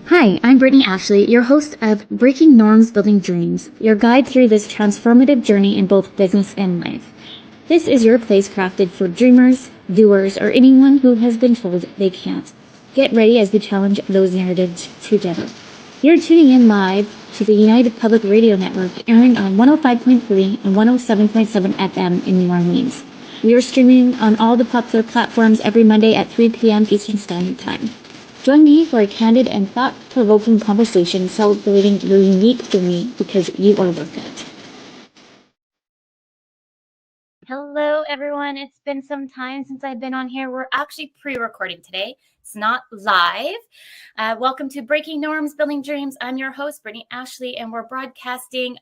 Hi, I'm Brittney Ashley, your host of Breaking Norms, Building Dreams, your guide through this transformative journey in both business and life. This is your place crafted for dreamers, doers, or anyone who has been told they can't. Get ready as we challenge those narratives together. You're tuning in live to the United Public Radio Network, airing on 105.3 and 107.7 FM in New Orleans. We are streaming on all the popular platforms every Monday at 3 p.m. Eastern Standard Time. Join me for a candid and thought-provoking conversation celebrating your unique journey because you are worth it. Hello, everyone. It's been some time since I've been on here. We're actually pre-recording today. It's not live. Welcome to Breaking Norms, Building Dreams. I'm your host, Brittney Ashley, and we're broadcasting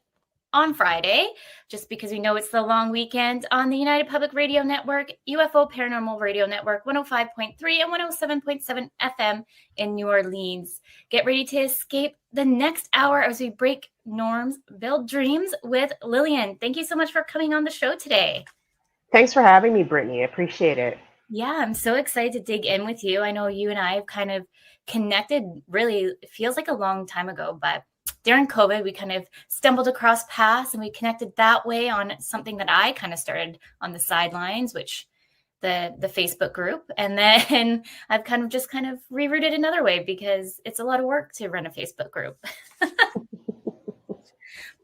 on Friday, just because we know it's the long weekend, on the United Public Radio Network, UFO Paranormal Radio Network, 105.3 and 107.7 FM in New Orleans. Get ready to escape the next hour as we break norms, build dreams with Lilian. Thank you so much for coming on the show today. Thanks for having me, Brittney. I appreciate it. Yeah, I'm so excited to dig in with you. I know you and I have kind of connected, really, it feels like a long time ago, but during COVID, we kind of stumbled across paths and we connected that way on something that I kind of started on the sidelines, which the Facebook group. And then I've kind of rerouted another way because it's a lot of work to run a Facebook group.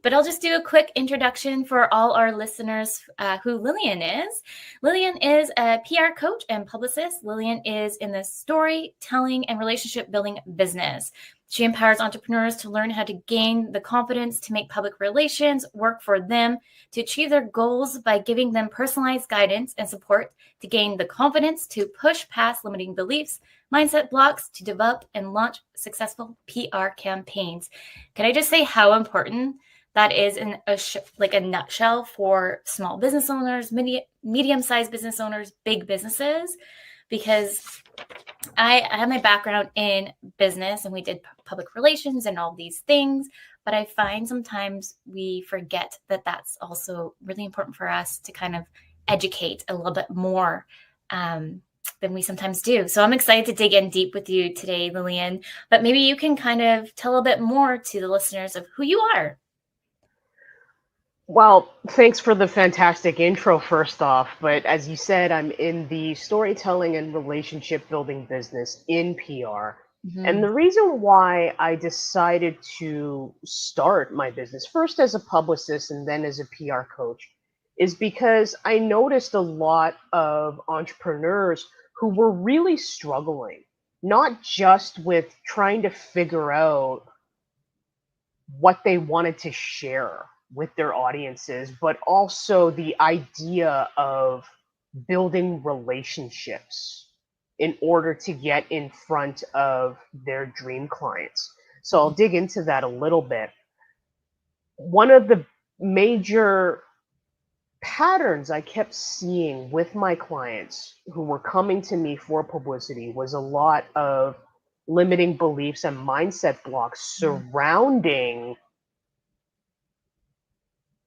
But I'll just do a quick introduction for all our listeners who Lilian is. Lilian is a PR coach and publicist. Lilian is in the storytelling and relationship building business. She empowers entrepreneurs to learn how to gain the confidence to make public relations work for them, to achieve their goals by giving them personalized guidance and support, to gain the confidence to push past limiting beliefs, mindset blocks, to develop and launch successful PR campaigns. Can I just say how important that is in a nutshell for small business owners, medium-sized business owners, big businesses? Because I have my background in business and we did public relations and all these things, but I find sometimes we forget that that's also really important for us to kind of educate a little bit more than we sometimes do. So I'm excited to dig in deep with you today, Lilian, but maybe you can kind of tell a bit more to the listeners of who you are. Well, thanks for the fantastic intro, first off. But as you said, I'm in the storytelling and relationship building business in PR. Mm-hmm. And the reason why I decided to start my business, first as a publicist and then as a PR coach, is because I noticed a lot of entrepreneurs who were really struggling, not just with trying to figure out what they wanted to share with their audiences, but also the idea of building relationships in order to get in front of their dream clients. So I'll dig into that a little bit. One of the major patterns I kept seeing with my clients who were coming to me for publicity was a lot of limiting beliefs and mindset blocks surrounding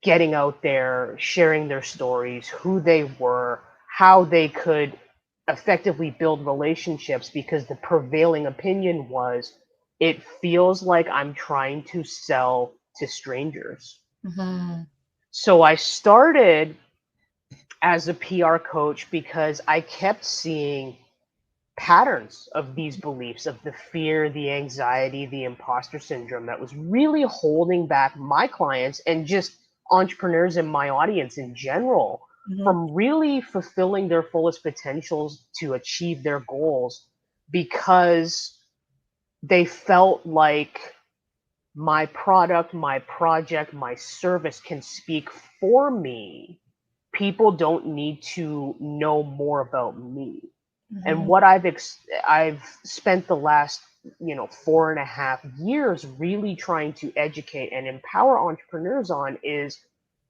getting out there, sharing their stories, who they were, how they could effectively build relationships, because the prevailing opinion was, it feels like I'm trying to sell to strangers. Mm-hmm. So I started as a PR coach because I kept seeing patterns of these beliefs, of the fear, the anxiety, the imposter syndrome that was really holding back my clients and just entrepreneurs in my audience in general from really fulfilling their fullest potentials to achieve their goals, because they felt like my product, my project, my service can speak for me. People don't need to know more about me. And what I've spent the last 4.5 years really trying to educate and empower entrepreneurs on is,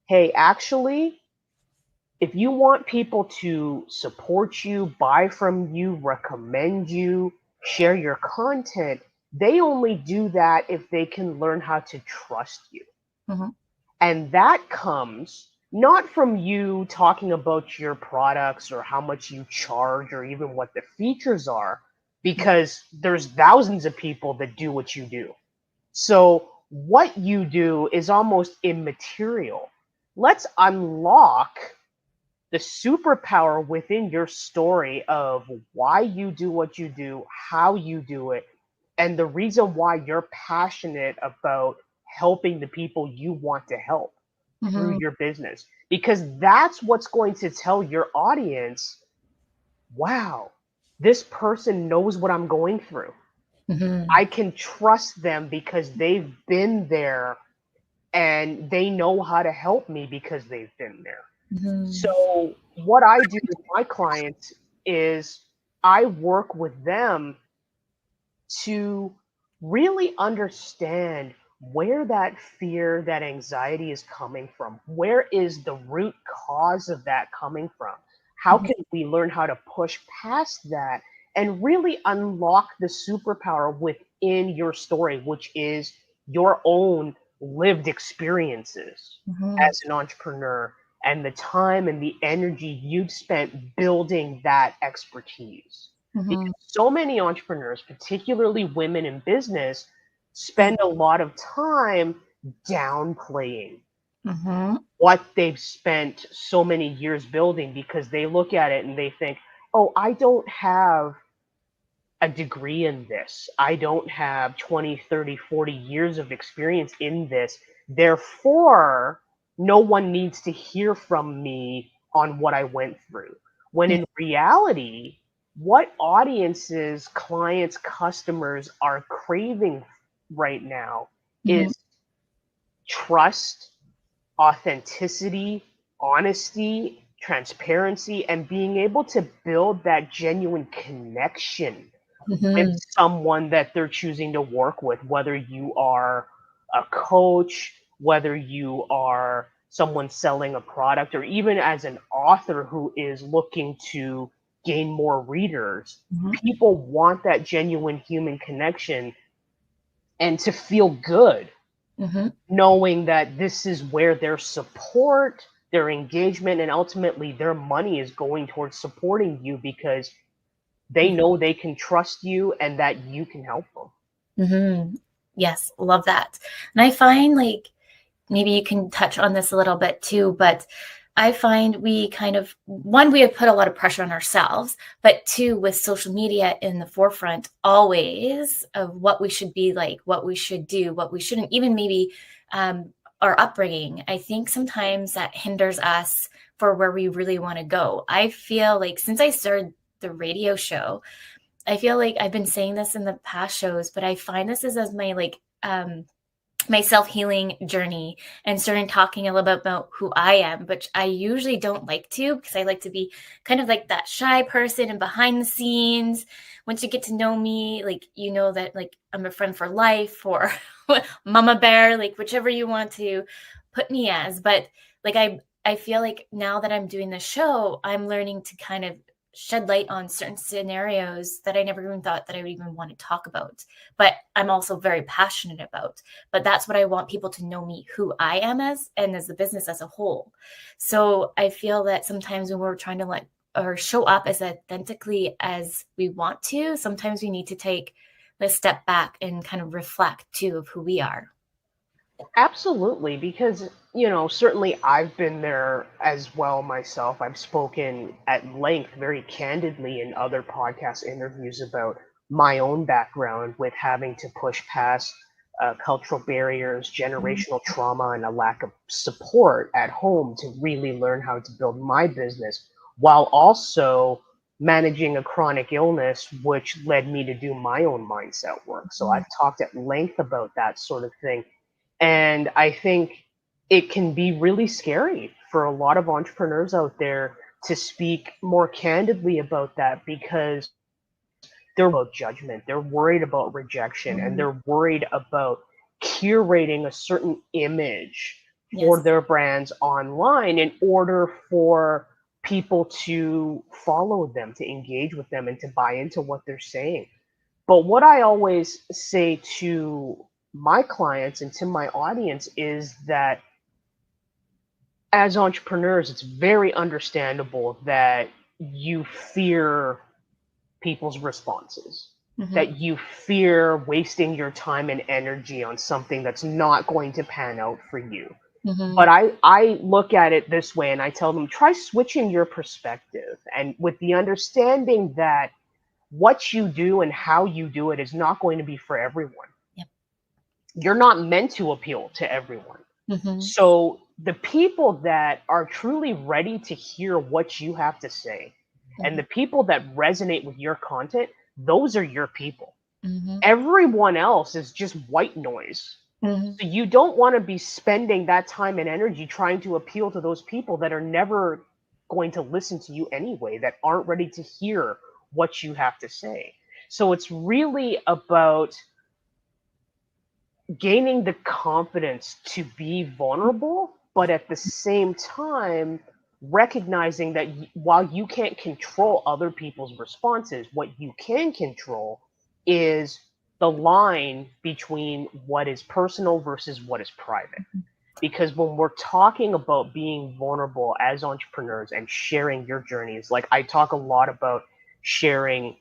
hey, actually, if you want people to support you, buy from you, recommend you, share your content, they only do that if they can learn how to trust you. Mm-hmm. And that comes not from you talking about your products or how much you charge or even what the features are. because there's thousands of people that do what you do. So what you do is almost immaterial. Let's unlock the superpower within your story of why you do what you do, how you do it, and the reason why you're passionate about helping the people you want to help through your business. Because that's what's going to tell your audience, wow, this person knows what I'm going through. I can trust them because they've been there and they know how to help me because they've been there. So what I do with my clients is I work with them to really understand where that fear, that anxiety is coming from. Where is the root cause of that coming from? How can we learn how to push past that and really unlock the superpower within your story, which is your own lived experiences as an entrepreneur and the time and the energy you've spent building that expertise. Because so many entrepreneurs, particularly women in business, spend a lot of time downplaying what they've spent so many years building because they look at it and they think, oh, I don't have a degree in this. I don't have 20, 30, 40 years of experience in this. Therefore, no one needs to hear from me on what I went through. When in reality, what audiences, clients, customers are craving right now is trust, authenticity, honesty, transparency, and being able to build that genuine connection with someone that they're choosing to work with, whether you are a coach, whether you are someone selling a product, or even as an author who is looking to gain more readers. People want that genuine human connection and to feel good, knowing that this is where their support, their engagement, and ultimately their money is going towards supporting you because they know they can trust you and that you can help them. Yes, love that. And I find like maybe you can touch on this a little bit too, but I find we kind of, one, we have put a lot of pressure on ourselves, but two, with social media in the forefront always of what we should be like, what we should do, what we shouldn't, even maybe our upbringing. I think sometimes that hinders us for where we really want to go. I feel like since I started the radio show, I feel like I've been saying this in the past shows, but I find this is as my like my self-healing journey and starting talking a little bit about who I am, which I usually don't like to because I like to be kind of like that shy person and behind the scenes. Once you get to know me, like, you know that like I'm a friend for life or mama bear, like whichever you want to put me as. But like I feel like now that I'm doing the show, I'm learning to kind of shed light on certain scenarios that I never even thought that I would even want to talk about, but I'm also very passionate about. But that's what I want people to know me, who I am as, and as the business as a whole. So I feel that sometimes when we're trying to let or show up as authentically as we want to, sometimes we need to take a step back and kind of reflect too of who we are. Absolutely, because certainly I've been there as well myself. I've spoken at length, very candidly, in other podcast interviews about my own background with having to push past cultural barriers, generational trauma, and a lack of support at home to really learn how to build my business, while also managing a chronic illness, which led me to do my own mindset work. So I've talked at length about that sort of thing. And I think it can be really scary for a lot of entrepreneurs out there to speak more candidly about that because they're about judgment, they're worried about rejection, and they're worried about curating a certain image for their brands online in order for people to follow them, to engage with them, and to buy into what they're saying. But what I always say to my clients and to my audience is that as entrepreneurs, it's very understandable that you fear people's responses, Mm-hmm. that you fear wasting your time and energy on something that's not going to pan out for you. Mm-hmm. But I look at it this way and I tell them, try switching your perspective, and with the understanding that what you do and how you do it is not going to be for everyone. Yep. You're not meant to appeal to everyone. Mm-hmm. So the people that are truly ready to hear what you have to say, and the people that resonate with your content, those are your people. Mm-hmm. Everyone else is just white noise. Mm-hmm. So you don't want to be spending that time and energy trying to appeal to those people that are never going to listen to you anyway, that aren't ready to hear what you have to say. So it's really about gaining the confidence to be vulnerable, but at the same time, recognizing that while you can't control other people's responses, what you can control is the line between what is personal versus what is private. Because when we're talking about being vulnerable as entrepreneurs and sharing your journeys, like I talk a lot about sharing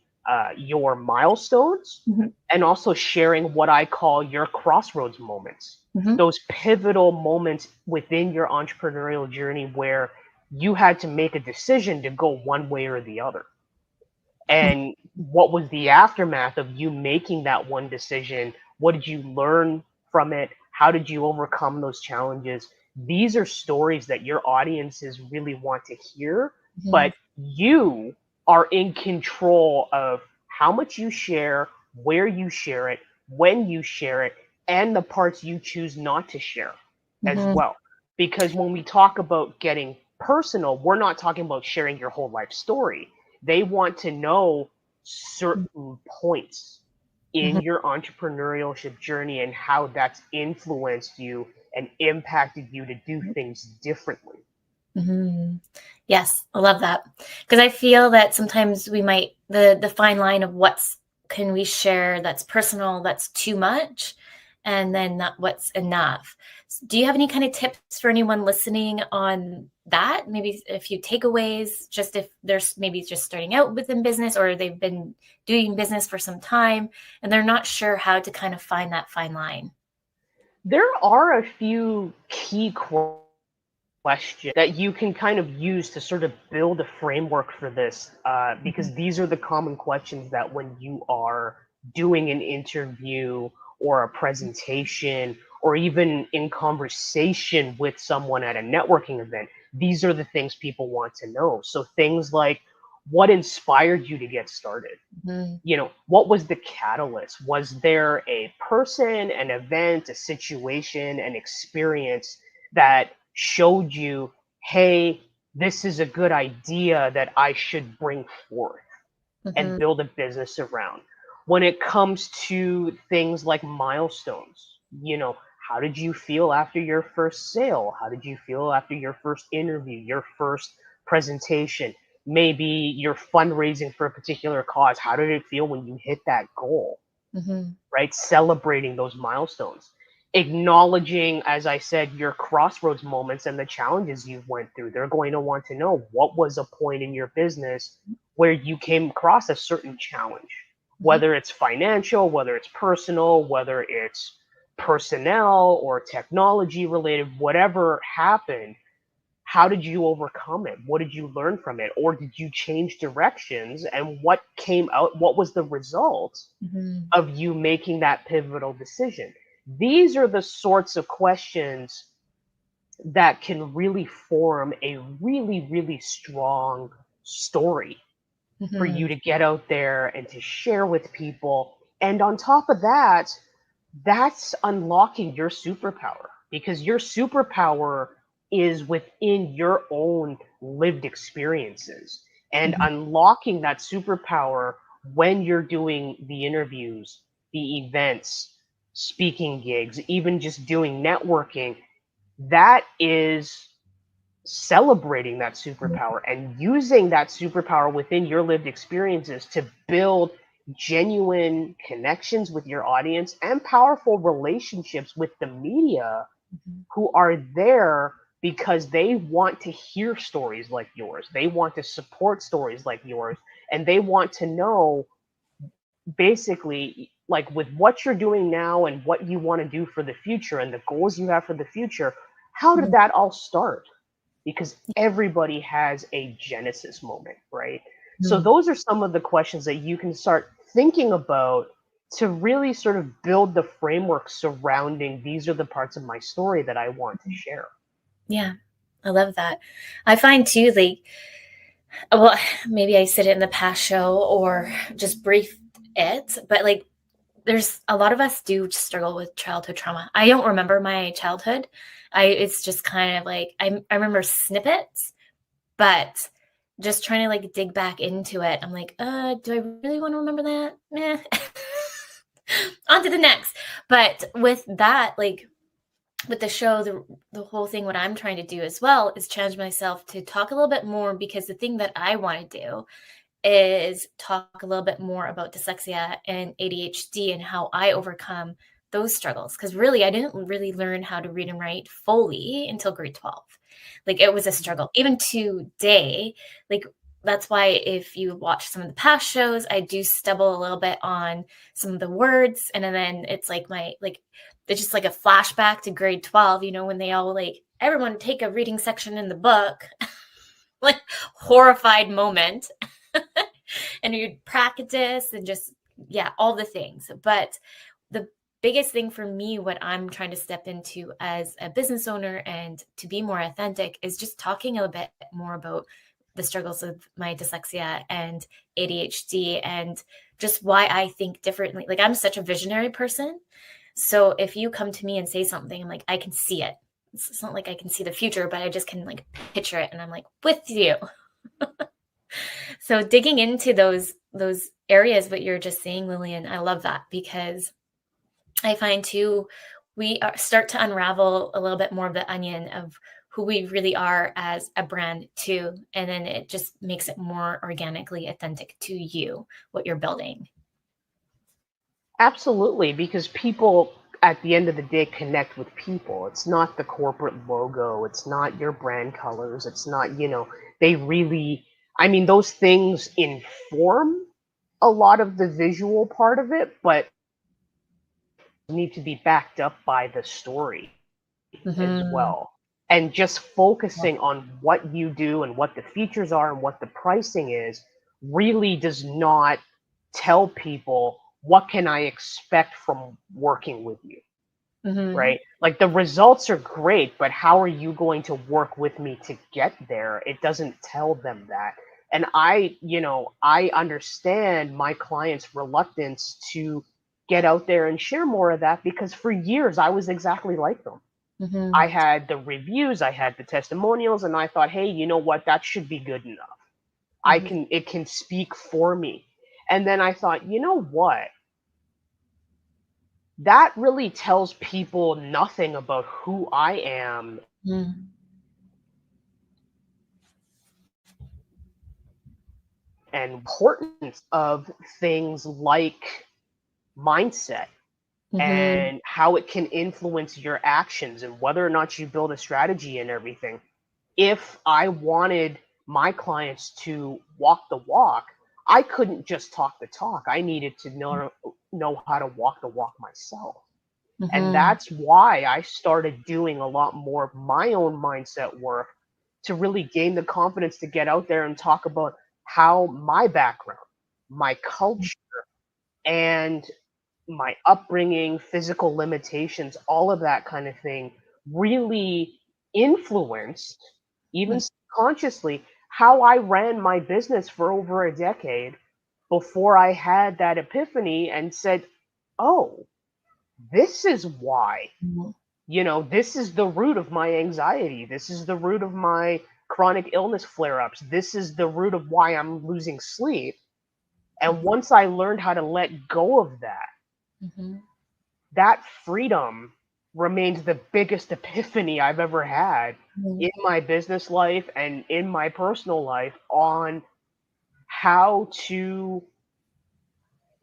your milestones, and also sharing what I call your crossroads moments, Mm-hmm. those pivotal moments within your entrepreneurial journey where you had to make a decision to go one way or the other. And what was the aftermath of you making that one decision? What did you learn from it? How did you overcome those challenges? These are stories that your audiences really want to hear, but you are in control of how much you share, where you share it, when you share it, and the parts you choose not to share as well. Because when we talk about getting personal, we're not talking about sharing your whole life story. They want to know certain points in your entrepreneurship journey and how that's influenced you and impacted you to do things differently. Mm-hmm. Yes, I love that, because I feel that sometimes we might the fine line of what's can we share that's personal, that's too much, and then not what's enough. So do you have any kind of tips for anyone listening on that? Maybe a few takeaways, just if they're maybe just starting out within business, or they've been doing business for some time and they're not sure how to kind of find that fine line. There are a few key questions that you can kind of use to sort of build a framework for this, because these are the common questions that when you are doing an interview or a presentation or even in conversation with someone at a networking event, these are the things people want to know. So things like, what inspired you to get started? What was the catalyst? Was there a person, an event, a situation, an experience that showed you, hey, this is a good idea that I should bring forth and build a business around? When it comes to things like milestones, how did you feel after your first sale? How did you feel after your first interview, your first presentation? Maybe you're fundraising for a particular cause. How did it feel when you hit that goal? Right? Celebrating those milestones, acknowledging, as I said, your crossroads moments and the challenges you went through. They're going to want to know, what was a point in your business where you came across a certain challenge, whether it's financial, whether it's personal, whether it's personnel or technology related, whatever happened. How did you overcome it? What did you learn from it? Or did you change directions? And what came out? What was the result of you making that pivotal decision? These are the sorts of questions that can really form a really, really strong story for you to get out there and to share with people. And on top of that, that's unlocking your superpower, because your superpower is within your own lived experiences, and unlocking that superpower when you're doing the interviews, the events, speaking gigs, even just doing networking, that is celebrating that superpower and using that superpower within your lived experiences to build genuine connections with your audience and powerful relationships with the media, who are there because they want to hear stories like yours. They want to support stories like yours. and they want to know basically like with what you're doing now and what you want to do for the future and the goals you have for the future, how did that all start? Because everybody has a genesis moment, right? So those are some of the questions that you can start thinking about to really sort of build the framework surrounding these are the parts of my story that I want to share. Yeah, I love that. I find too, like, well, maybe I said it in the past show or just briefed it, but like, there's a lot of us do struggle with childhood trauma. I don't remember my childhood. It's just kind of like, I remember snippets, but just trying to like dig back into it. I'm like, do I really want to remember that? Meh. On to the next. But with that, like with the show, the whole thing, what I'm trying to do as well is challenge myself to talk a little bit more, because the thing that I want to do is talk a little bit more about dyslexia and ADHD and how I overcome those struggles. Because really, I didn't really learn how to read and write fully until grade 12. Like it was a struggle. Even today, like that's why if you watch some of the past shows, I do stumble a little bit on some of the words. And then it's like it's just like a flashback to grade 12, when they all like, everyone take a reading section in the book, like horrified moment. And you'd practice and just, yeah, all the things. But the biggest thing for me, what I'm trying to step into as a business owner and to be more authentic, is just talking a bit more about the struggles of my dyslexia and ADHD and just why I think differently. Like I'm such a visionary person. So if you come to me and say something, I'm like, I can see it. It's not like I can see the future, but I just can like picture it. And I'm like, with you. So digging into those areas, what you're just saying, Lilian, I love that, because I find too, we start to unravel a little bit more of the onion of who we really are as a brand too. And then it just makes it more organically authentic to you, what you're building. Absolutely, because people at the end of the day connect with people. It's not the corporate logo, it's not your brand colors, it's not, they really, I mean, those things inform a lot of the visual part of it, but need to be backed up by the story as well. And just focusing on what you do and what the features are and what the pricing is really does not tell people what can I expect from working with you, right? Like the results are great, but how are you going to work with me to get there? It doesn't tell them that. And I understand my clients' reluctance to get out there and share more of that, because for years I was exactly like them. I had the reviews, I had the testimonials, and I thought, hey, you know what? That should be good enough. It can speak for me. And then I thought, you know what? That really tells people nothing about who I am and importance of things like mindset and how it can influence your actions and whether or not you build a strategy and everything. If I wanted my clients to walk the walk, I couldn't just talk the talk. I needed to know how to walk the walk myself. And that's why I started doing a lot more of my own mindset work to really gain the confidence to get out there and talk about how my background, my culture, and my upbringing, physical limitations, all of that kind of thing really influenced, even subconsciously, how I ran my business for over a decade before I had that epiphany and said, oh, this is why. This is the root of my anxiety. This is the root of my chronic illness flare ups. This is the root of why I'm losing sleep. And once I learned how to let go of that, that freedom remains the biggest epiphany I've ever had in my business life and in my personal life on how to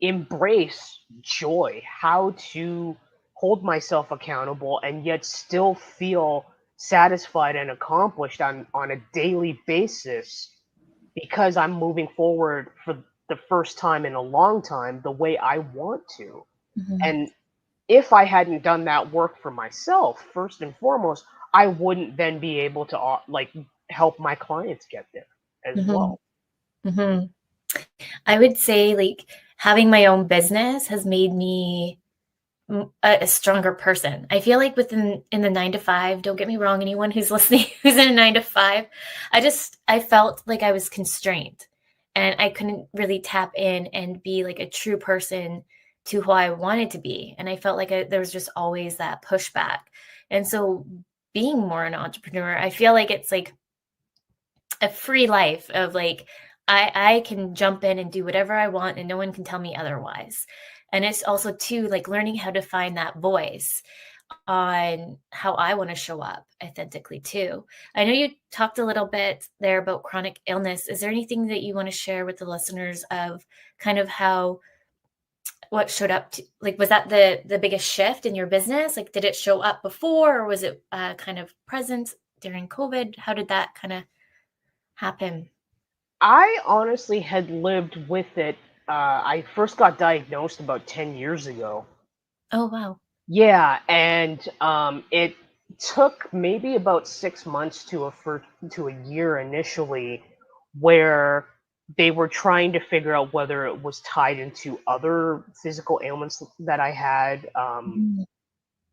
embrace joy, how to hold myself accountable and yet still feel satisfied and accomplished on a daily basis because I'm moving forward for the first time in a long time the way I want to. Mhm. And if I hadn't done that work for myself, first and foremost, I wouldn't then be able to like help my clients get there as Mhm. well. Mhm. I would say like having my own business has made me a stronger person. I feel like within in the 9 to 5, don't get me wrong, anyone who's listening who's in a 9 to 5, I felt like I was constrained and I couldn't really tap in and be like a true person to who I wanted to be. And I felt like there was just always that pushback. And so being more an entrepreneur, I feel like it's like a free life of like I can jump in and do whatever I want and no one can tell me otherwise. And it's also too like learning how to find that voice on how I want to show up authentically too. I know you talked a little bit there about chronic illness. Is there anything that you want to share with the listeners of kind of how what showed up to, like was that the biggest shift in your business? Like did it show up before or was it kind of present during COVID? How did that kind of happen? I honestly had lived with it. I first got diagnosed about 10 years ago. Oh, wow. Yeah, and it took maybe about 6 months to a year initially, where they were trying to figure out whether it was tied into other physical ailments that I had, Mhm.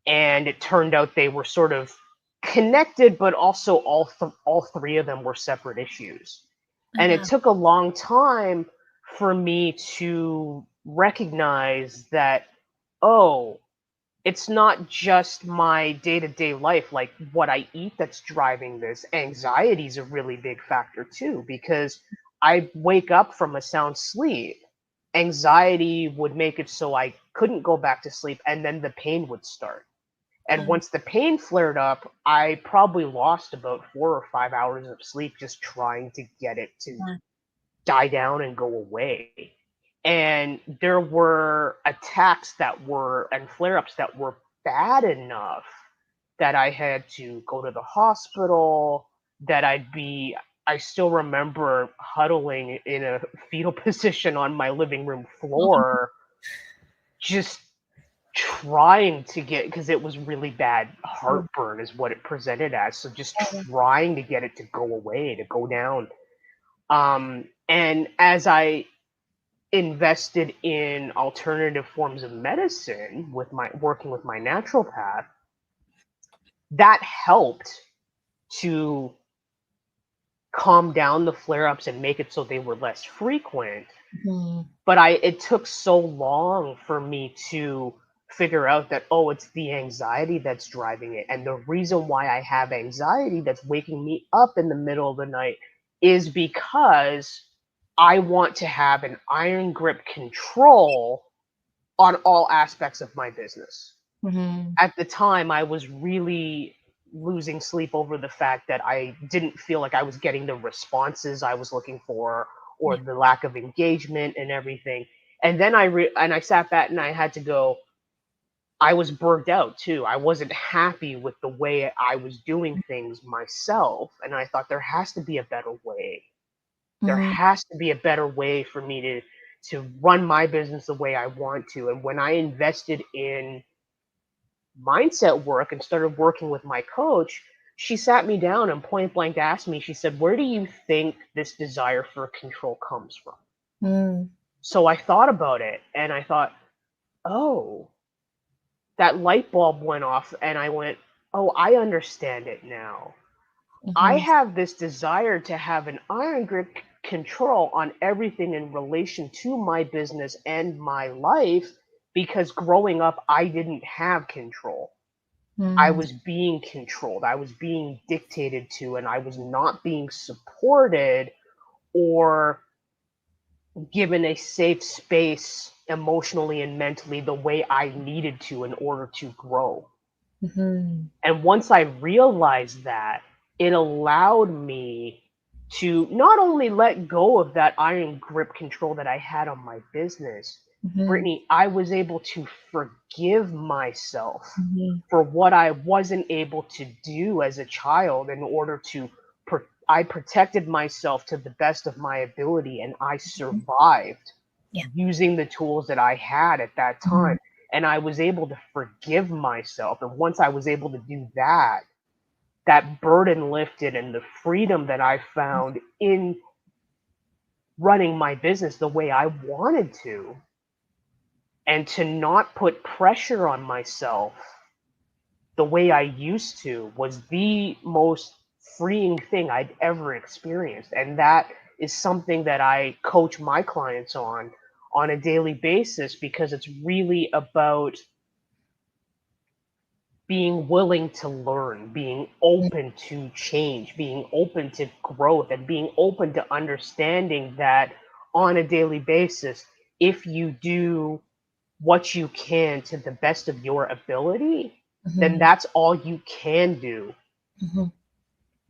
and it turned out they were sort of connected, but also all three of them were separate issues. Oh, And it wow. took a long time for me to recognize that, oh, it's not just my day-to-day life, like what I eat, that's driving this. Anxiety is a really big factor too, because I wake up from a sound sleep. Anxiety would make it so I couldn't go back to sleep, and then the pain would start. And Um, once the pain flared up, I probably lost about 4 or 5 hours of sleep just trying to get it to yeah. die down and go away. And there were attacks that were and flare ups that were bad enough that I had to go to the hospital, that I still remember huddling in a fetal position on my living room floor, just trying to get, because it was really bad heartburn is what it presented as. So just trying to get it to go away, to go down. And as I invested in alternative forms of medicine with my working with my naturopath, that helped to calm down the flare-ups and make it so they were less frequent. Mhm. But it took so long for me to figure out that, oh, it's the anxiety that's driving it. And the reason why I have anxiety that's waking me up in the middle of the night is because I want to have an iron grip control on all aspects of my business. Mhm. At the time, I was really losing sleep over the fact that I didn't feel like I was getting the responses I was looking for, or Yeah. the lack of engagement and everything. And then I sat back and I had to go, I was burnt out too. I wasn't happy with the way I was doing things myself, and I thought there has to be a better way. There Mhm. has to be a better way for me to run my business the way I want to. And when I invested in mindset work and started working with my coach, she sat me down and point blank asked me, she said, "Where do you think this desire for control comes from?" Mm. So I thought about it and I thought, oh, that light bulb went off and I went, oh, I understand it now. I Mhm. have this desire to have an iron grip control on everything in relation to my business and my life, because growing up, I didn't have control. I Mm. was being controlled, I was being dictated to, and I was not being supported or given a safe space emotionally and mentally the way I needed to in order to grow. Mhm. And once I realized that, it allowed me to not only let go of that iron grip control that I had on my business, Mhm. Brittney, I was able to forgive myself Mhm. for what I wasn't able to do as a child in order to I protected myself to the best of my ability, and I survived Yeah. using the tools that I had at that time. And I was able to forgive myself. And once I was able to do that, that burden lifted, and the freedom that I found in running my business the way I wanted to, and to not put pressure on myself the way I used to, was the most freeing thing I'd ever experienced. And that is something that I coach my clients on a daily basis, because it's really about being willing to learn, being open to change, being open to growth, and being open to understanding that on a daily basis, if you do what you can to the best of your ability, then that's all you can do.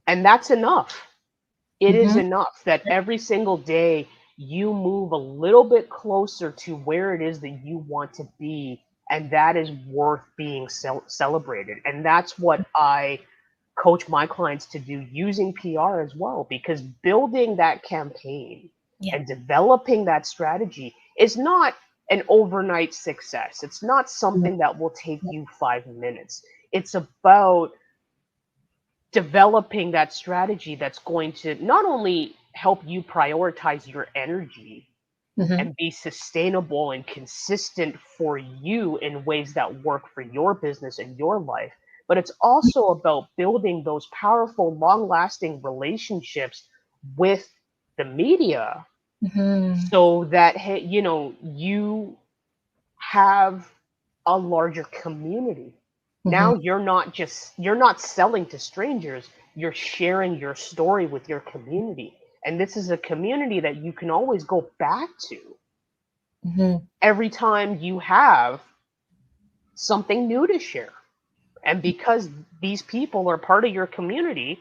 And that's enough. It is enough that every single day you move a little bit closer to where it is that you want to be, and that is worth being celebrated. And that's what I coach my clients to do using PR as well, because building that campaign and developing that strategy is not an overnight success. It's not something that will take you 5 minutes. It's about developing that strategy that's going to not only help you prioritize your energy and be sustainable and consistent for you in ways that work for your business and your life, but it's also about building those powerful, long-lasting relationships with the media, so that, hey, you have a larger community. Now you're not selling to strangers, you're sharing your story with your community. And this is a community that you can always go back to every time you have something new to share. And because these people are part of your community,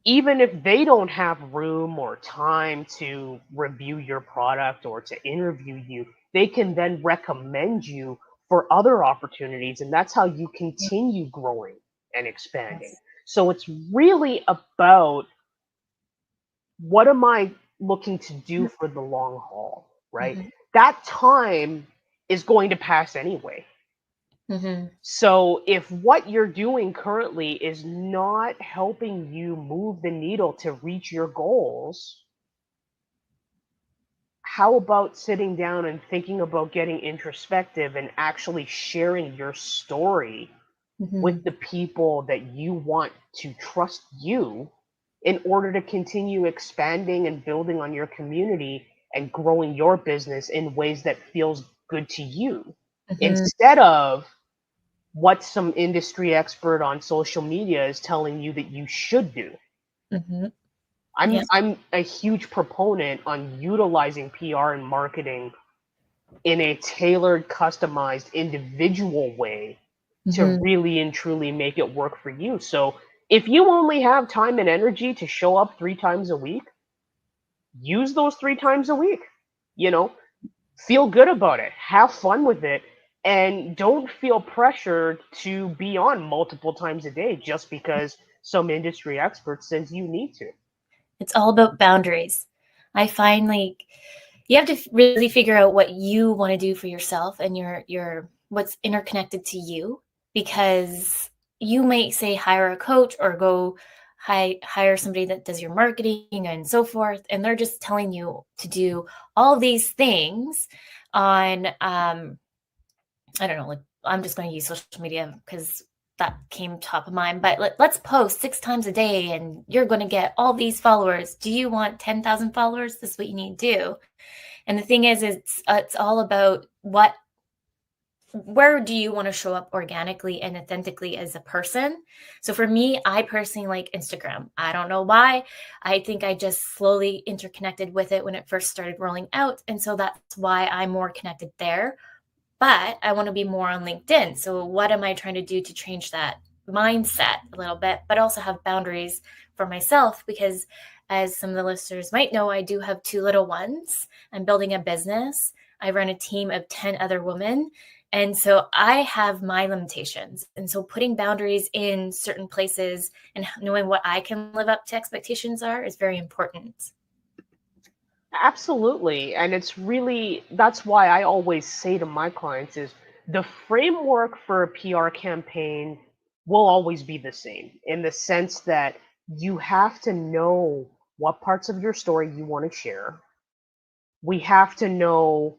even if they don't have room or time to review your product or to interview you, they can then recommend you for other opportunities. And that's how you continue growing and expanding. So it's really about, what am I looking to do for the long haul, right? That time is going to pass anyway. So if what you're doing currently is not helping you move the needle to reach your goals, how about sitting down and thinking about getting introspective and actually sharing your story with the people that you want to trust you, in order to continue expanding and building on your community and growing your business in ways that feels good to you, instead of what some industry expert on social media is telling you that you should do. I'm a huge proponent on utilizing PR and marketing in a tailored, customized, individual way to really and truly make it work for you. So if you only have time and energy to show up 3 times a week, use those 3 times a week. Feel good about it, have fun with it, and don't feel pressured to be on multiple times a day just because some industry expert says you need to. It's all about boundaries. I find you have to really figure out what you want to do for yourself and your what's interconnected to you, because you might say hire a coach or go hire somebody that does your marketing and so forth, and they're just telling you to do all of these things on I don't know, I'm just going to use social media because that came top of mind, but let's post 6 times a day and you're going to get all these followers. Do you want 10,000 followers? This is what you need to do. And the thing is, it's all about where do you want to show up organically and authentically as a person? So for me, I personally like Instagram. I don't know why. I think I just slowly interconnected with it when it first started rolling out. And so that's why I'm more connected there. But I want to be more on LinkedIn. So what am I trying to do to change that mindset a little bit, but also have boundaries for myself? Because As some of the listeners might know, I do have 2 little ones. I'm building a business. I run a team of 10 other women. And so I have my limitations. And so putting boundaries in certain places and knowing what I can live up to expectations are is very important. Absolutely. And it's really, that's why I always say to my clients is the framework for a PR campaign will always be the same in the sense that you have to know what parts of your story you want to share. We have to know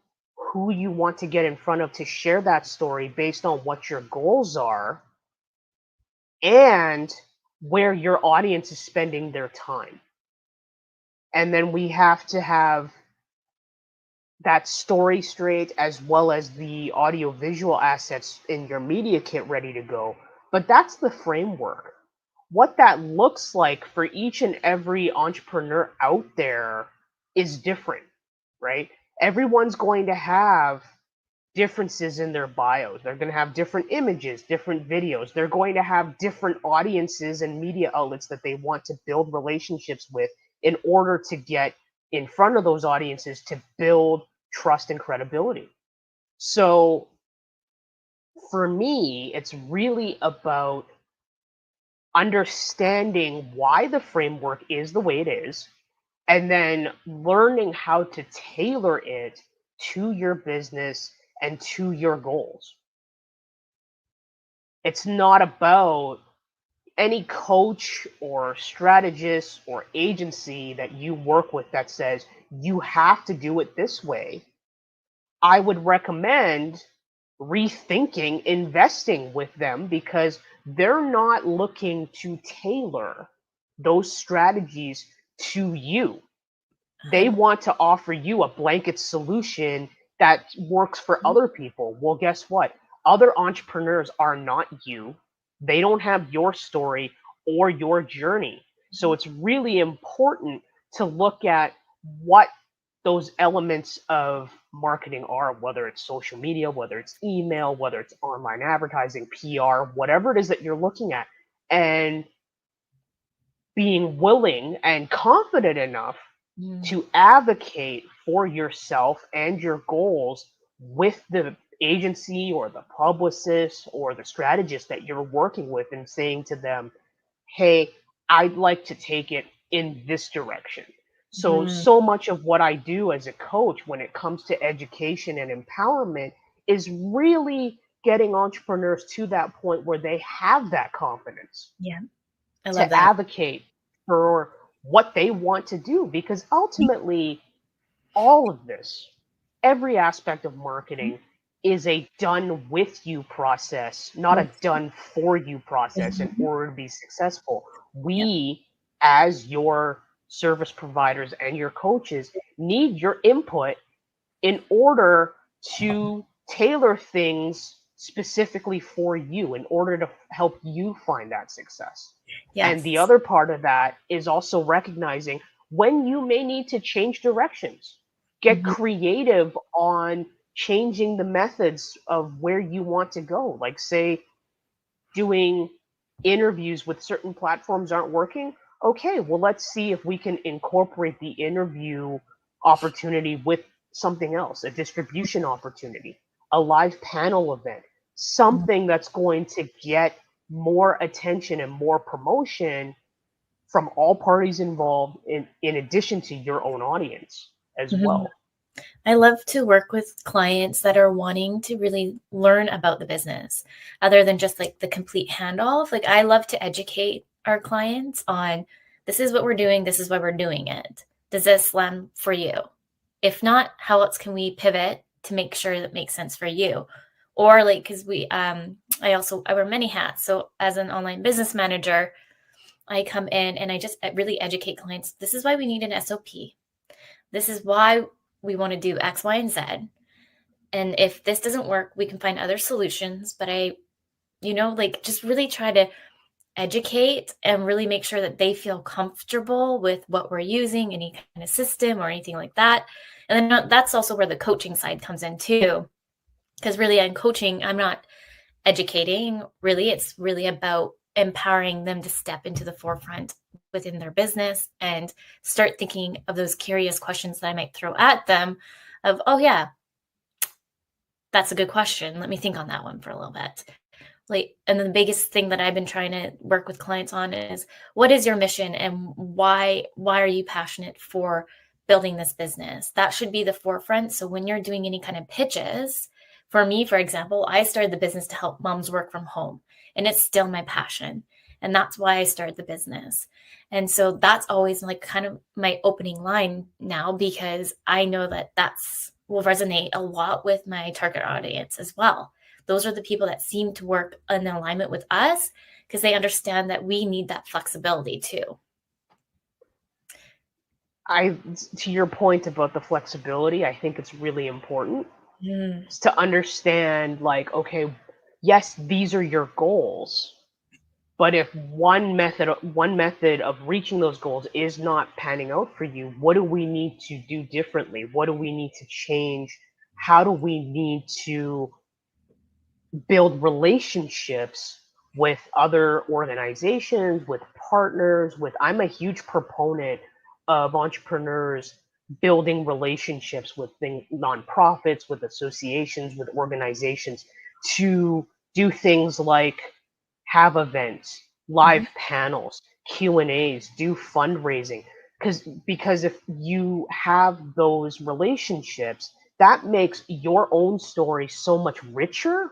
who you want to get in front of to share that story based on what your goals are and where your audience is spending their time. And then we have to have that story straight as well as the audio visual assets in your media kit ready to go. But that's the framework. What that looks like for each and every entrepreneur out there is different, right? Everyone's going to have differences in their bios. They're going to have different images, different videos. They're going to have different audiences and media outlets that they want to build relationships with in order to get in front of those audiences to build trust and credibility. So for me, it's really about understanding why the framework is the way it is, and then learning how to tailor it to your business and to your goals. It's not about any coach or strategist or agency that you work with that says you have to do it this way. I would recommend rethinking investing with them because they're not looking to tailor those strategies to you. They want to offer you a blanket solution that works for other people. Well, guess what? Other entrepreneurs are not you. They don't have your story or your journey. So it's really important to look at what those elements of marketing are, whether it's social media, whether it's email, whether it's online advertising, PR, whatever it is that you're looking at, and being willing and confident enough to advocate for yourself and your goals with the agency or the publicist or the strategist that you're working with and saying to them, hey, I'd like to take it in this direction. So much of what I do as a coach when it comes to education and empowerment is really getting entrepreneurs to that point where they have that confidence Yeah, I love to that. advocate for what they want to do, because ultimately all of this, every aspect of marketing is a done with you process, not a done for you process in order to be successful. Yep. We, as your service providers and your coaches, need your input in order to tailor things specifically for you in order to help you find that success. And the Yes. other part of that is also recognizing when you may need to change directions. Get creative on changing the methods of where you want to go. Like, say, doing interviews with certain platforms aren't working. Okay, well, let's see if we can incorporate the interview opportunity with something else, a distribution opportunity, a live panel event, something that's going to get more attention and more promotion from all parties involved in addition to your own audience as well. I love to work with clients that are wanting to really learn about the business other than just like the complete handoff. Like I love to educate our clients on this is what we're doing, this is why we're doing it. Does this land for you? If not, how else can we pivot to make sure that makes sense for you? Or like, because I wear many hats. So as an online business manager, I come in and I just really educate clients. This is why we need an SOP. This is why we want to do X, Y, and Z. And if this doesn't work, we can find other solutions. But just really try to educate and really make sure that they feel comfortable with what we're using, any kind of system or anything like that. And then that's also where the coaching side comes in too. Because really in coaching, I'm not educating. Really, it's really about empowering them to step into the forefront within their business and start thinking of those curious questions that I might throw at them of, oh yeah, that's a good question. Let me think on that one for a little bit. And then the biggest thing that I've been trying to work with clients on is, what is your mission and why are you passionate for building this business? That should be the forefront. So when you're doing any kind of pitches, for me, for example, I started the business to help moms work from home, and it's still my passion. And that's why I started the business. And so that's always like kind of my opening line now, because I know that will resonate a lot with my target audience as well. Those are the people that seem to work in alignment with us because they understand that we need that flexibility too. To your point about the flexibility, I think it's really important to understand, like, okay, yes, these are your goals, but if one method of reaching those goals is not panning out for you, what do we need to do differently? What do we need to change? How do we need to build relationships with other organizations, with partners, I'm a huge proponent of entrepreneurs building relationships with nonprofits, with associations, with organizations to do things like have events, live panels, Q&As, do fundraising. Because if you have those relationships, that makes your own story so much richer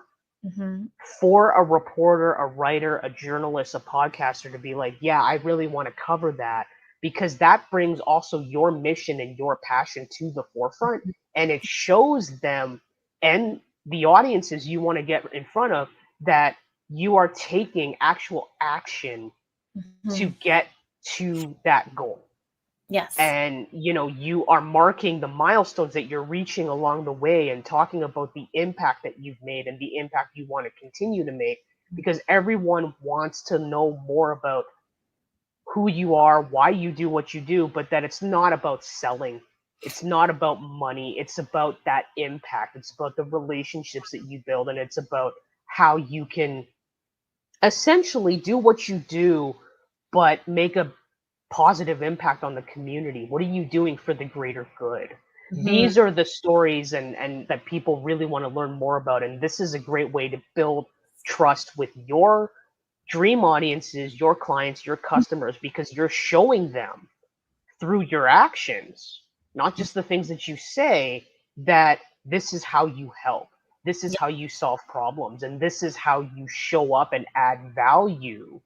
for a reporter, a writer, a journalist, a podcaster to be like, yeah, I really want to cover that, because that brings also your mission and your passion to the forefront, and it shows them and the audiences you want to get in front of that you are taking actual action to get to that goal. Yes. And, you are marking the milestones that you're reaching along the way and talking about the impact that you've made and the impact you want to continue to make, because everyone wants to know more about who you are, why you do what you do, but that it's not about selling. It's not about money. It's about that impact. It's about the relationships that you build, and it's about how you can essentially do what you do, but make a positive impact on the community. What are you doing for the greater good? These are the stories and that people really want to learn more about. And this is a great way to build trust with your dream audiences, your clients, your customers, because you're showing them through your actions, not just the things that you say, that this is how you help. This is how you solve problems. And this is how you show up and add value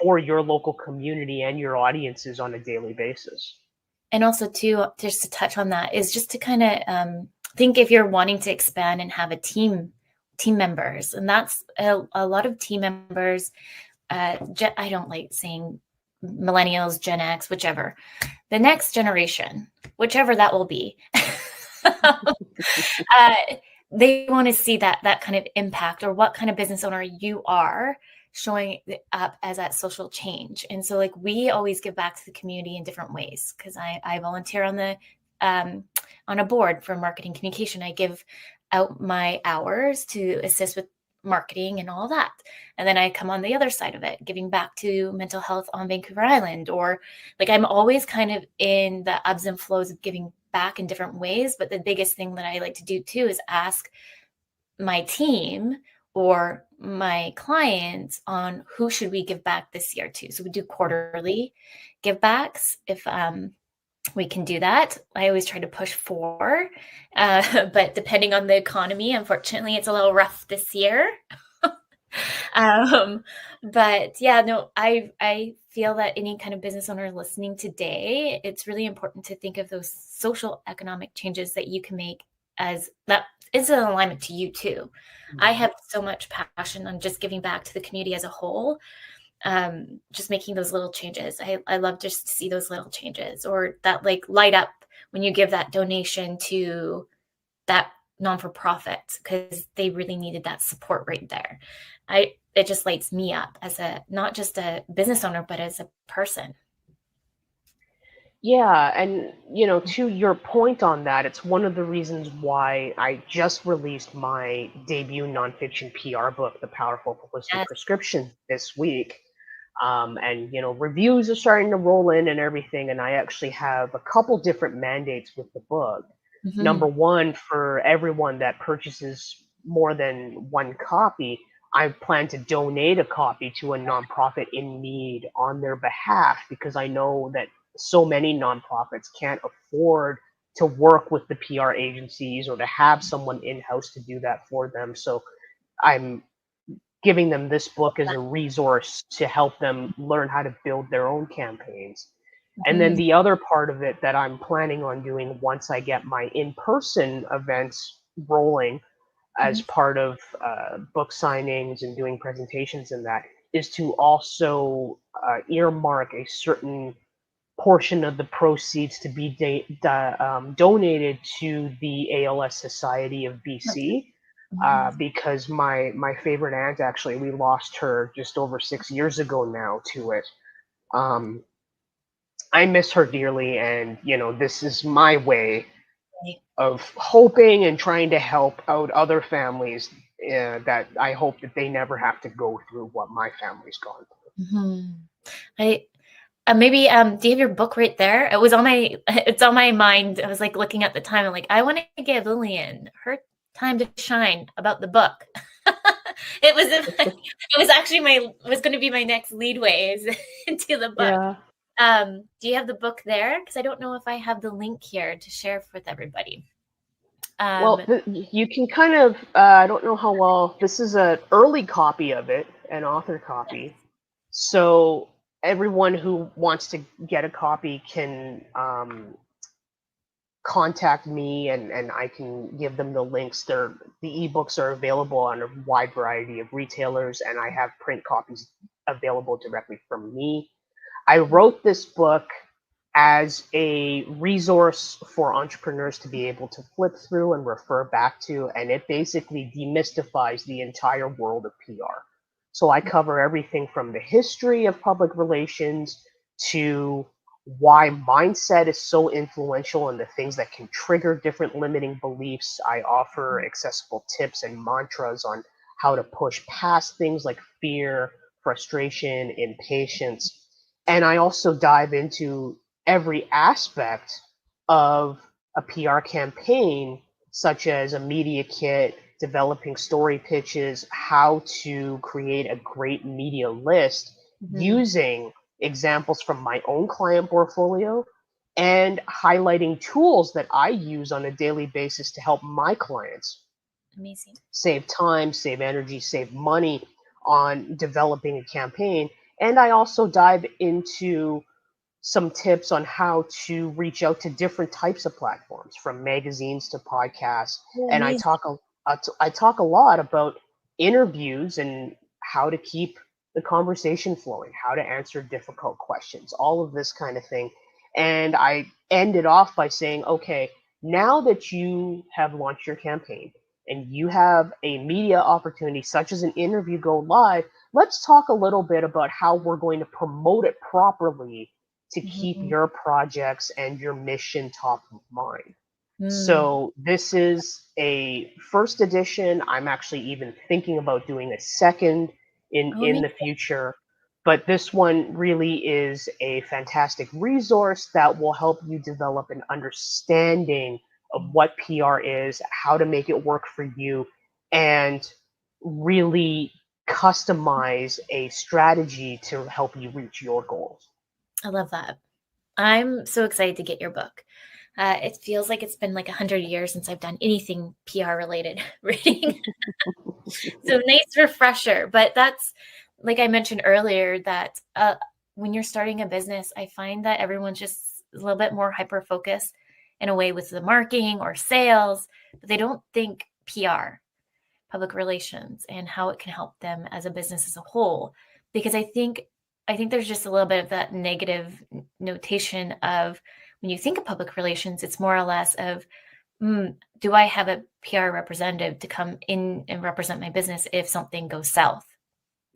for your local community and your audiences on a daily basis. And also too, just to touch on that, is just to kind of think if you're wanting to expand and have a team members, and that's a lot of team members. I don't like saying millennials, Gen X, whichever, the next generation, whichever that will be. They want to see that kind of impact, or what kind of business owner you are showing up as that social change. And so like we always give back to the community in different ways, because I volunteer on a board for marketing communication. I give out my hours to assist with marketing and all that. And then I come on the other side of it, giving back to mental health on Vancouver Island, or like I'm always kind of in the ebbs and flows of giving back in different ways. But the biggest thing that I like to do too is ask my team or my clients on who should we give back this year to. So we do quarterly give backs if we can do that. I always try to push for, but depending on the economy, unfortunately, it's a little rough this year. But yeah, no, I feel that any kind of business owner listening today, it's really important to think of those social economic changes that you can make, as that is an alignment to you too. I have so much passion on just giving back to the community as a whole. Just making those little changes. I love just to see those little changes, or that like light up when you give that donation to that non-for-profit, because they really needed that support right there. It just lights me up as not just a business owner, but as a person. Yeah, and to your point on that, it's one of the reasons why I just released my debut nonfiction PR book, The Powerful Holistic Prescription, this week. And reviews are starting to roll in and everything. And I actually have a couple different mandates with the book. Mm-hmm. Number one, for everyone that purchases more than one copy, I plan to donate a copy to a nonprofit in need on their behalf, because I know that so many nonprofits can't afford to work with the PR agencies or to have someone in-house to do that for them. So I'm giving them this book as a resource to help them learn how to build their own campaigns. And then Mm-hmm. the other part of it that I'm planning on doing once I get my in-person events rolling as part of book signings and doing presentations and that, is to also earmark a certain portion of the proceeds to be donated to the ALS Society of BC, Mm-hmm. because my favorite aunt, actually, we lost her just over 6 years ago now to it. Um, I miss her dearly, and this is my way of hoping and trying to help out other families, that I hope that they never have to go through what my family's gone through. Mm-hmm. I maybe do you have your book right there? It's on my mind. I was like looking at the time. I'm like, I want to give Lilian her time to shine about the book. It was going to be my next leadways into the book. Yeah. Do you have the book there? Because I don't know if I have the link here to share with everybody. Well, you can kind of, I don't know how well, this is an early copy of it, an author copy. So everyone who wants to get a copy can contact me, and I can give them the links. The ebooks are available on a wide variety of retailers, and I have print copies available directly from me. I wrote this book as a resource for entrepreneurs to be able to flip through and refer back to, and it basically demystifies the entire world of PR. So I cover everything from the history of public relations to why mindset is so influential and the things that can trigger different limiting beliefs. I offer accessible tips and mantras on how to push past things like fear, frustration, impatience. And I also dive into every aspect of a PR campaign, such as a media kit, developing story pitches, how to create a great media list using examples from my own client portfolio and highlighting tools that I use on a daily basis to help my clients Amazing. save time, save energy, save money on developing a campaign. And I also dive into some tips on how to reach out to different types of platforms, from magazines to podcasts. Oh, And amazing. I talk a lot about interviews and how to keep the conversation flowing, how to answer difficult questions, all of this kind of thing. And I ended off by saying, okay, now that you have launched your campaign and you have a media opportunity such as an interview go live, let's talk a little bit about how we're going to promote it properly to keep your projects and your mission top of mind. So this is a first edition. I'm actually even thinking about doing a second in the future. But this one really is a fantastic resource that will help you develop an understanding of what PR is, how to make it work for you, and really customize a strategy to help you reach your goals. I love that. I'm so excited to get your book. It feels like it's been like 100 years since I've done anything PR related reading. So nice refresher. But that's, like I mentioned earlier, that when you're starting a business, I find that everyone's just a little bit more hyper focused in a way with the marketing or sales, but they don't think PR, public relations, and how it can help them as a business as a whole. Because I think there's just a little bit of that negative notation of, when you think of public relations, it's more or less of, do I have a PR representative to come in and represent my business if something goes south?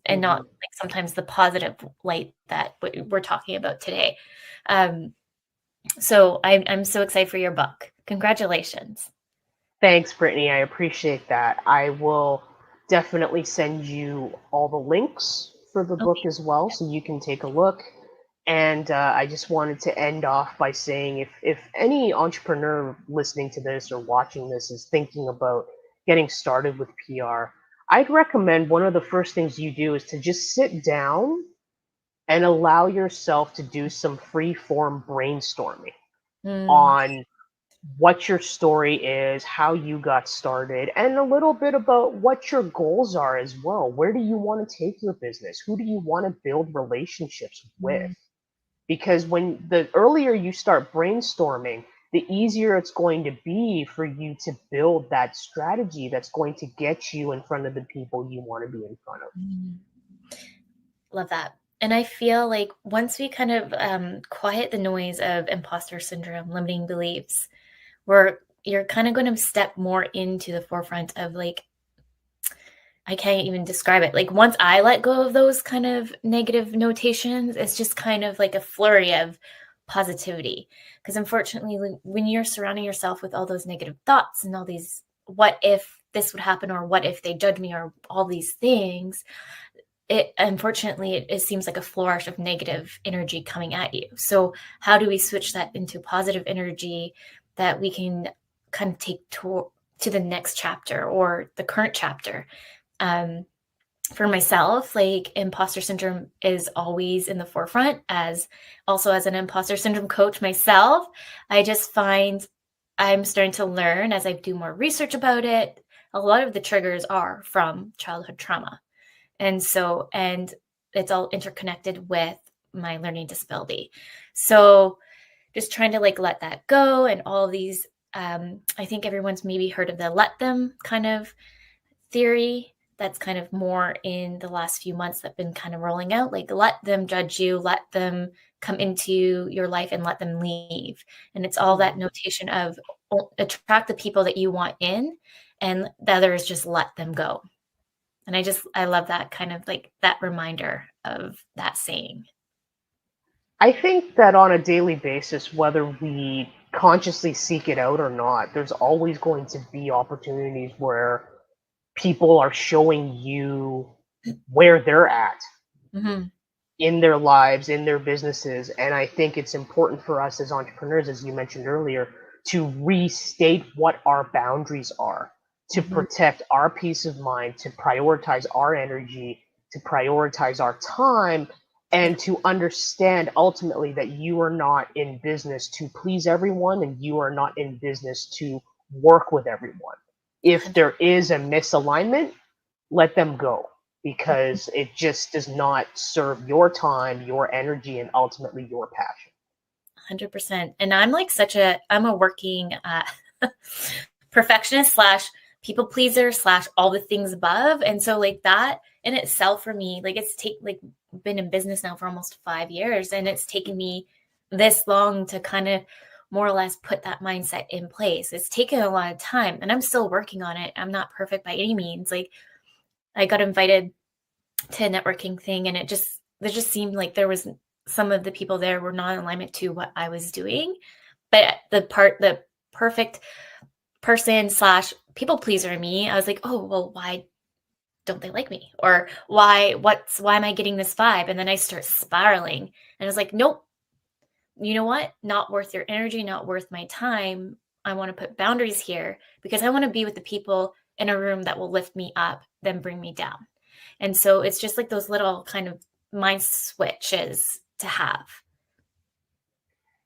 And not like sometimes the positive light that we're talking about today. So I'm so excited for your book. Congratulations. Thanks, Brittany. I appreciate that. I will definitely send you all the links for the book Okay. as well, so you can take a look. And I just wanted to end off by saying if any entrepreneur listening to this or watching this is thinking about getting started with PR, I'd recommend one of the first things you do is to just sit down and allow yourself to do some free form brainstorming Mm, on what your story is, how you got started, and a little bit about what your goals are as well. Where do you want to take your business? Who do you want to build relationships with? mm, Because when the earlier you start brainstorming, the easier it's going to be for you to build that strategy that's going to get you in front of the people you want to be in front of. mm. Love that. And I feel like once we kind of quiet the noise of imposter syndrome, limiting beliefs, you're kind of going to step more into the forefront of like, I can't even describe it. Like once I let go of those kind of negative notations, it's just kind of like a flurry of positivity. Because unfortunately, when you're surrounding yourself with all those negative thoughts and all these, what if this would happen, or what if they judge me, or all these things, it seems like a flourish of negative energy coming at you. So how do we switch that into positive energy that we can kind of take to the next chapter or the current chapter? um, for myself, like imposter syndrome is always in the forefront. As an imposter syndrome coach myself, I just find I'm starting to learn as I do more research about it. A lot of the triggers are from childhood trauma. And it's all interconnected with my learning disability. So just trying to like let that go, and all of these, I think everyone's maybe heard of the let them kind of theory. That's kind of more in the last few months that been kind of rolling out. Like let them judge you, let them come into your life, and let them leave. And it's all that notation of attract the people that you want in, and the other is just let them go. And I love that kind of like that reminder of that saying. I think that on a daily basis, whether we consciously seek it out or not, there's always going to be opportunities where people are showing you where they're at Mm-hmm. in their lives, in their businesses. And I think it's important for us as entrepreneurs, as you mentioned earlier, to restate what our boundaries are, to Mm-hmm. protect our peace of mind, to prioritize our energy, to prioritize our time, Yeah. and to understand ultimately that you are not in business to please everyone, and you are not in business to work with everyone. If there is a misalignment, let them go, because it just does not serve your time, your energy, and ultimately your passion. 100%. And I'm a working perfectionist slash people pleaser slash all the things above. And so like that in itself for me, like been in business now for almost 5 years, and it's taken me this long to kind of more or less put that mindset in place. It's taken a lot of time, and I'm still working on it. I'm not perfect by any means. Like I got invited to a networking thing, and there just seemed like there was some of the people there were not in alignment to what I was doing. But the perfect person slash people pleaser in me, I was like, oh, well, why don't they like me? Or why am I getting this vibe? And then I start spiraling, and I was like, nope, you know what? Not worth your energy, not worth my time. I want to put boundaries here because I want to be with the people in a room that will lift me up, then bring me down. And so it's just like those little kind of mind switches to have.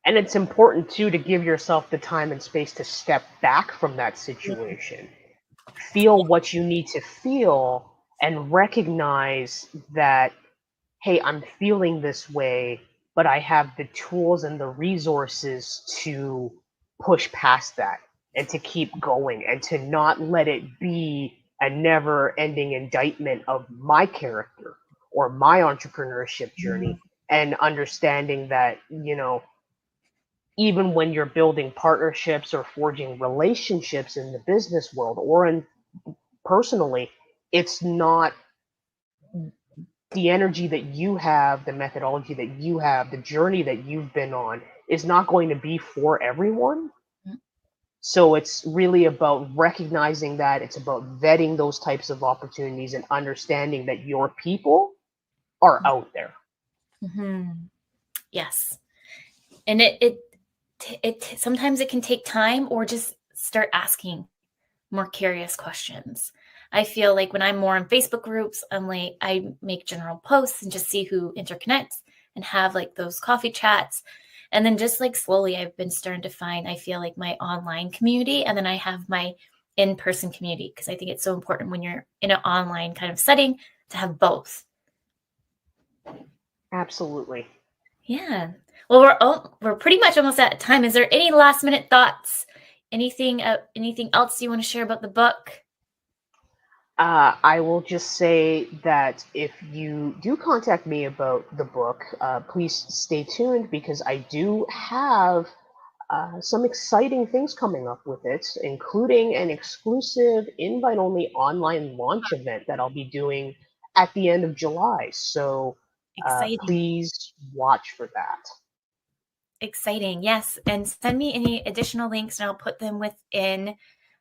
And it's important too to give yourself the time and space to step back from that situation, feel what you need to feel, and recognize that, hey, I'm feeling this way, but I have the tools and the resources to push past that and to keep going, and to not let it be a never ending indictment of my character or my entrepreneurship journey. And understanding that, even when you're building partnerships or forging relationships in the business world or in personally, it's not the energy that you have, the methodology that you have, the journey that you've been on is not going to be for everyone. So it's really about recognizing that, it's about vetting those types of opportunities and understanding that your people are out there. Yes. And it sometimes it can take time, or just start asking more curious questions. I feel like when I'm more in Facebook groups, I'm like, I make general posts and just see who interconnects and have like those coffee chats. And then just like slowly I've been starting to find, I feel like, my online community, and then I have my in-person community, because I think it's so important when you're in an online kind of setting to have both. Absolutely. Yeah. Well, we're pretty much almost at time. Is there any last minute thoughts? Anything else you want to share about the book? I will just say that if you do contact me about the book, please stay tuned, because I do have some exciting things coming up with it, including an exclusive invite-only online launch event that I'll be doing at the end of July. So Exciting. please watch for that. Exciting. Yes. And send me any additional links, and I'll put them within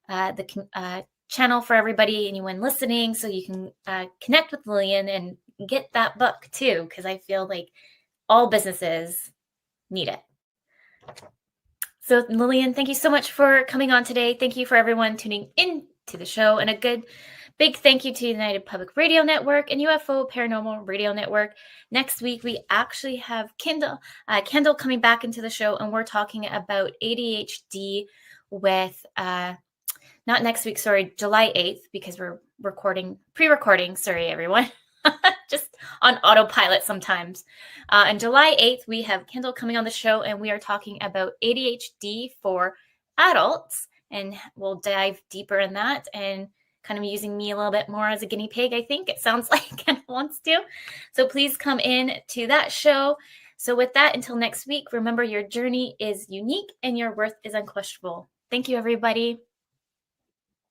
the channel for everybody, anyone listening, so you can connect with Lilian and get that book too, because I feel like all businesses need it. So Lilian, thank you so much for coming on today. Thank you for everyone tuning in to the show, and a big thank you to United Public Radio Network and UFO Paranormal Radio Network. Next week, we actually have Kendall coming back into the show, and we're talking about ADHD with, not next week, sorry, July 8th, because we're pre-recording, sorry, everyone. Just on autopilot sometimes. On July 8th, we have Kendall coming on the show, and we are talking about ADHD for adults, and we'll dive deeper in that, and kind of using me a little bit more as a guinea pig, I think it sounds like Kendall wants to. So please come in to that show. So with that, until next week, remember, your journey is unique and your worth is unquestionable. Thank you, everybody.